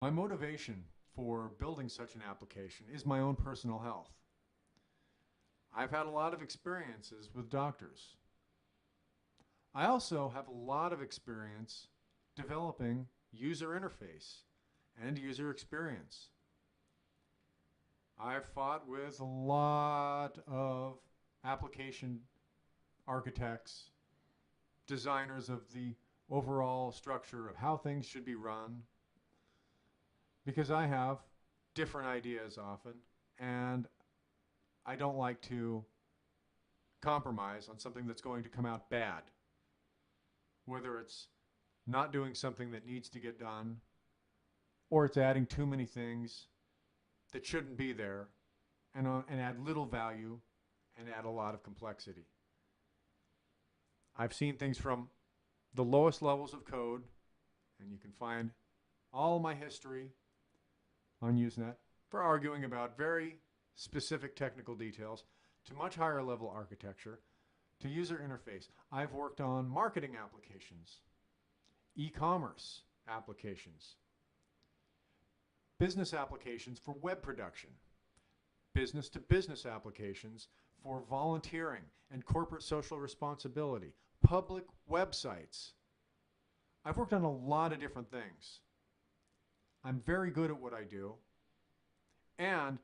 My motivation for building such an application is my own personal health. I've had a lot of experiences with doctors. I also have a lot of experience developing user interface and user experience. I've fought with a lot of application architects, designers of the overall structure of how things should be run, because I have different ideas often, and I don't like to compromise on something that's going to come out bad, whether it's not doing something that needs to get done, or it's adding too many things that shouldn't be there, and add little value and add a lot of complexity. I've seen things from the lowest levels of code, and you can find all my history on Usenet for arguing about very specific technical details, to much higher level architecture, to user interface. I've worked on marketing applications, e-commerce applications, business applications for web production, business to business applications for volunteering and corporate social responsibility, public websites. I've worked on a lot of different things. I'm very good at what I do. And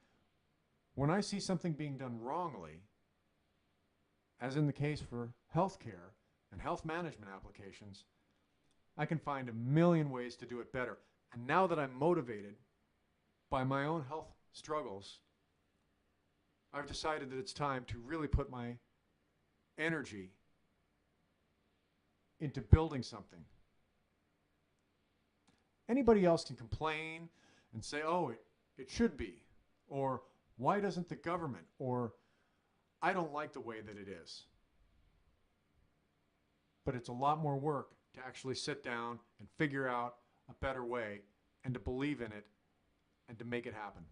when I see something being done wrongly, as in the case for healthcare and health management applications, I can find a million ways to do it better. And now that I'm motivated by my own health struggles, I've decided that it's time to really put my energy into building something. Anybody else can complain and say, oh, it should be, or why doesn't the government, or I don't like the way that it is. But it's a lot more work to actually sit down and figure out a better way and to believe in it and to make it happen.